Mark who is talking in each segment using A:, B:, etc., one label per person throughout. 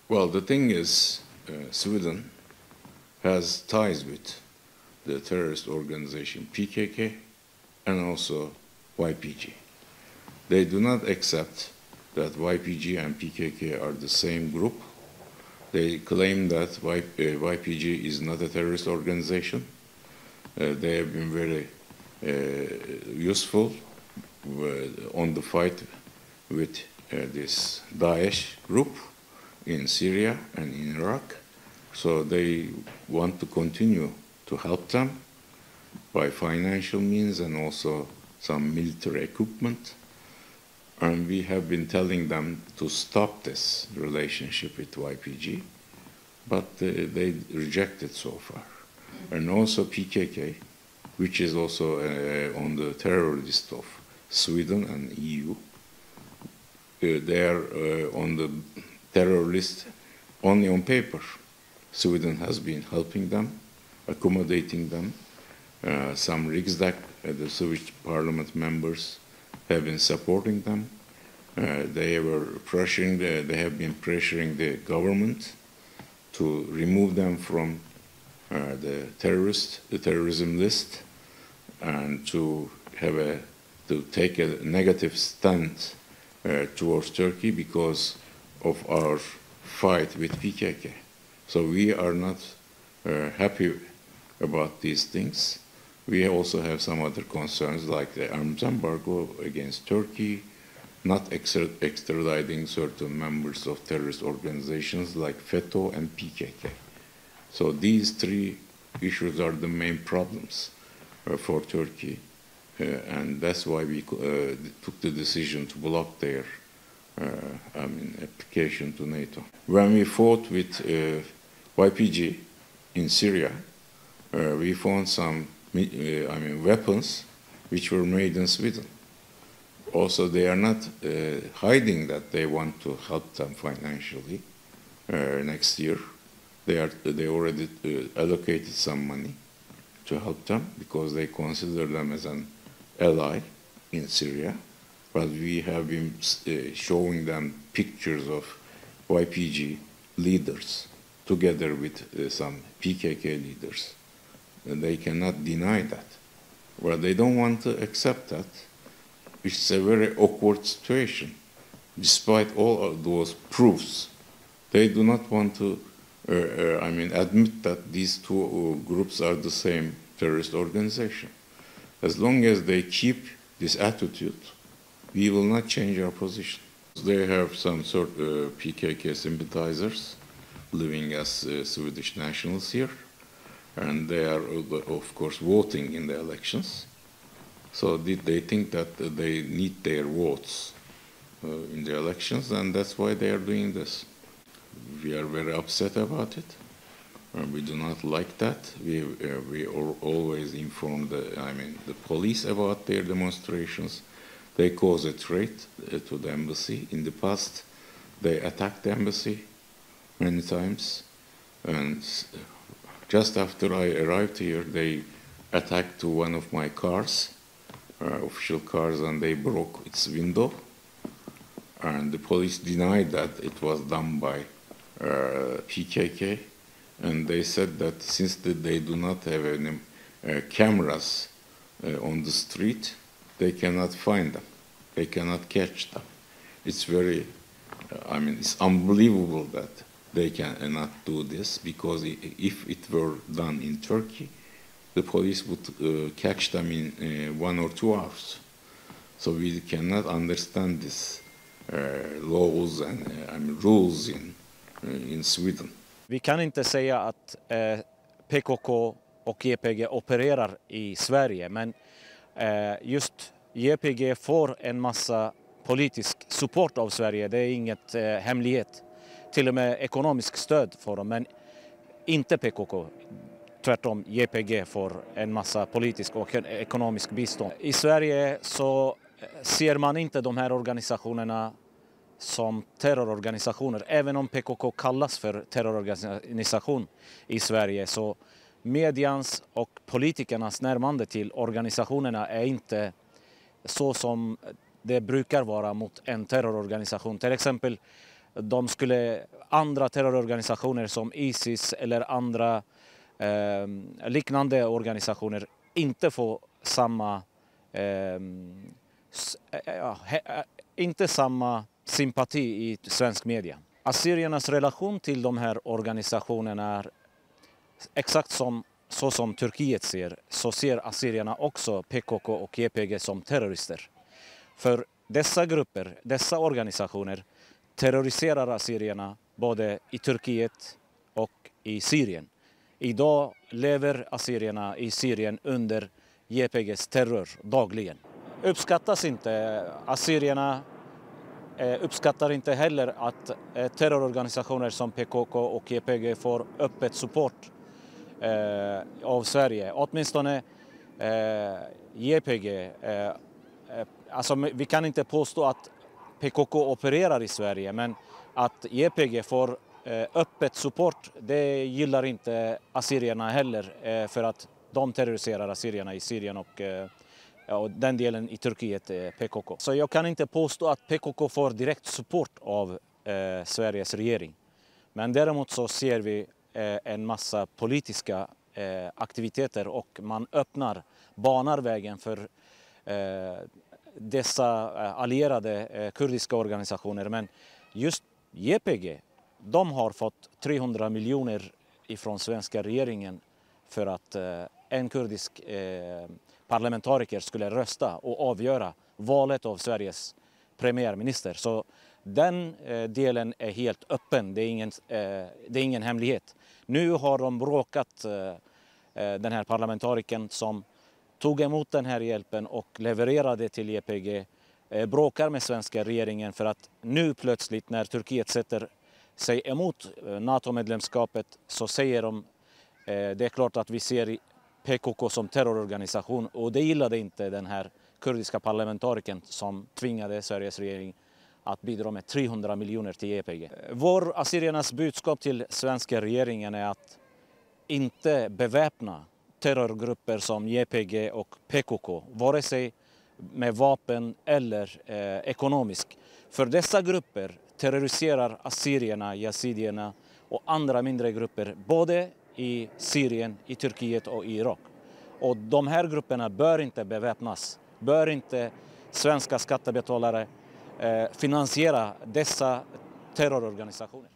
A: Well, the thing is, Sweden has ties with the terrorist organization PKK and also YPG. They do not accept that YPG and PKK are the same group. They claim that YPG is not a terrorist organization. They have been very useful on the fight with this Daesh group in Syria and in Iraq. So they want to continue to help them by financial means and also some military equipment. And we have been telling them to stop this relationship with YPG, but they reject it so far. And also PKK, which is also on the terror list of Sweden and EU. They are on the terror list only on paper. Sweden has been helping them, accommodating them. Some Riksdag, the Swedish parliament members, have been supporting them. They have been pressuring the government to remove them from the terrorism list, and to take a negative stand towards Turkey because of our fight with PKK. So we are not happy about these things. We also have some other concerns like the arms embargo against Turkey, not extraditing certain members of terrorist organizations like FETÖ and PKK. So these three issues are the main problems for Turkey, and that's why we took the decision to block their application to NATO. When we fought with YPG in Syria, we found some weapons which were made in Sweden. Also, they are not hiding that they want to help them financially next year. They already allocated some money to help them because they consider them as an ally in Syria. But we have been showing them pictures of YPG leaders together with some PKK leaders. And they cannot deny that. Well, they don't want to accept that. It's a very awkward situation. Despite all of those proofs, they do not want to admit that these two groups are the same terrorist organization. As long as they keep this attitude, we will not change our position. They have some sort of PKK sympathizers living as Swedish nationals here, and they are, of course, voting in the elections. So they think that they need their votes in the elections, and that's why they are doing this. We are very upset about it. We do not like that. We always inform the police about their demonstrations. They cause a threat to the embassy. In the past, they attacked the embassy many times. And just after I arrived here, they attacked to one of my cars, official cars, and they broke its window. And the police denied that it was done by PKK. And they said that since they do not have any cameras on the street, they cannot find them. They cannot catch them. It's very, it's unbelievable that they cannot do this, because if it were done in Turkey, the police would catch them in 1 or 2 hours. So we cannot understand these laws and rules in Sweden.
B: Vi kan inte säga att PKK och YPG opererar i Sverige, men just YPG får en massa politisk support av Sverige. Det är inget hemlighet. Till och med ekonomisk stöd får de, men inte PKK. Tvärtom, YPG får en massa politisk och ekonomisk bistånd. I Sverige så ser man inte de här organisationerna som terrororganisationer. Även om PKK kallas för terrororganisation i Sverige, så medians och politikernas närmande till organisationerna är inte så som det brukar vara mot en terrororganisation. Till exempel andra terrororganisationer som ISIS eller andra liknande organisationer inte få inte samma sympati i svensk media. Assyriernas relation till de här organisationerna är exakt så som Turkiet ser, så ser assyrierna också PKK och YPG som terrorister. För dessa grupper, dessa organisationer terroriserar assyrierna både i Turkiet och i Syrien. Idag lever assyrierna i Syrien under YPGs terror dagligen. Assyrierna uppskattar inte heller att terrororganisationer som PKK och YPG får öppet support av Sverige. Åtminstone YPG. Alltså, vi kan inte påstå att PKK opererar i Sverige, men att YPG får öppet support, det gillar inte assyrierna heller, för att de terroriserar assyrierna i Syrien och den delen i Turkiet, PKK. Så jag kan inte påstå att PKK får direkt support av Sveriges regering. Men däremot så ser vi en massa politiska aktiviteter och man banar vägen för dessa allierade kurdiska organisationer. Men just YPG, de har fått 300 miljoner ifrån svenska regeringen för att en kurdisk parlamentariker skulle rösta och avgöra valet av Sveriges premiärminister. Så den delen är helt öppen, det är ingen hemlighet. Nu har de bråkat, den här parlamentarikern som tog emot den här hjälpen och levererade till YPG, bråkar med svenska regeringen för att nu plötsligt när Turkiet sätter sig emot NATO-medlemskapet så säger de det är klart att vi ser PKK som terrororganisation, och det gillade inte den här kurdiska parlamentarikern som tvingade Sveriges regering att bidra med 300 miljoner till YPG. Assyriernas budskap till svenska regeringen är att inte beväpna terrorgrupper som YPG och PKK, vare sig med vapen eller ekonomiskt. För dessa grupper terroriserar assyrierna, yazidierna och andra mindre grupper både i Syrien, i Turkiet och i Irak. Och de här grupperna bör inte beväpnas, bör inte svenska skattebetalare finansiera dessa terrororganisationer.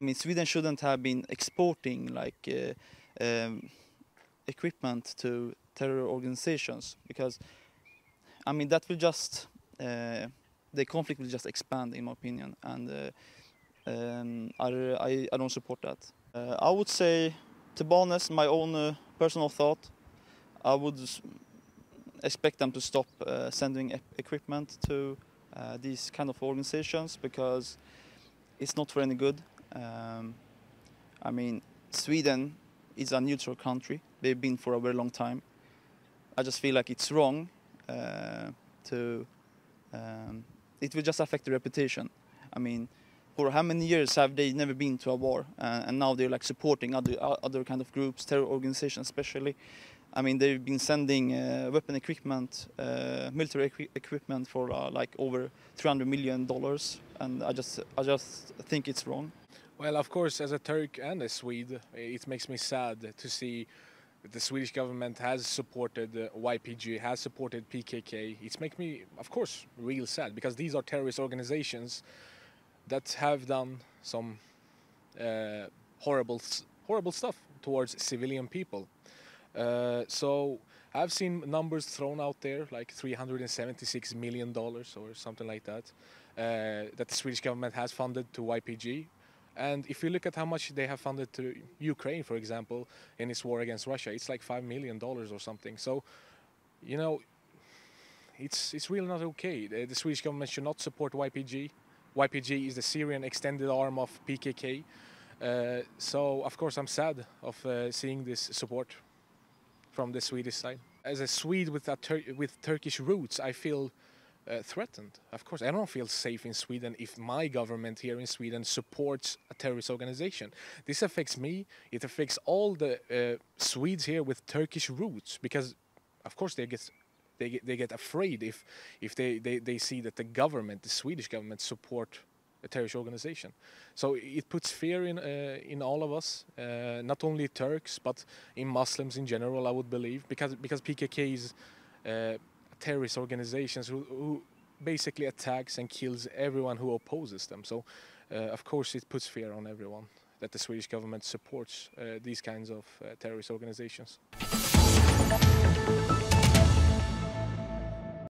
C: I mean, Sweden shouldn't have been exporting equipment to terror organizations because, I mean, that will just the conflict will just expand, in my opinion, and I don't support that. I would say, to be honest, my own personal thought, I would expect them to stop sending equipment to these kind of organizations because it's not for any good. I mean, Sweden is a neutral country. They've been for a very long time. I just feel like it's wrong it will just affect the reputation. I mean, for how many years have they never been to a war? And now they're like supporting other kind of groups, terror organizations especially. I mean, they've been sending weapon equipment, military equipment for like over $300 million, and I just think it's wrong.
D: Well, of course, as a Turk and a Swede, it makes me sad to see that the Swedish government has supported YPG, has supported PKK. It makes me, of course, real sad because these are terrorist organizations that have done some horrible stuff towards civilian people. So I've seen numbers thrown out there like $376 million or something like that, that the Swedish government has funded to YPG. And if you look at how much they have funded to Ukraine, for example, in its war against Russia, it's like $5 million or something. So, you know, It's really not okay. The Swedish government should not support YPG. YPG is the Syrian extended arm of PKK. So of course I'm sad of seeing this support from the Swedish side. As a Swede with Turkish roots, I feel threatened. Of course, I don't feel safe in Sweden if my government here in Sweden supports a terrorist organization. This affects me. It affects all the Swedes here with Turkish roots, because, of course, they get afraid if they see that the government, the Swedish government, support a terrorist organization. So it puts fear in all of us, not only Turks but in Muslims in general, I would believe, because PKK is terrorist organizations who basically attacks and kills everyone who opposes them. So of course it puts fear on everyone that the Swedish government supports these kinds of terrorist organizations.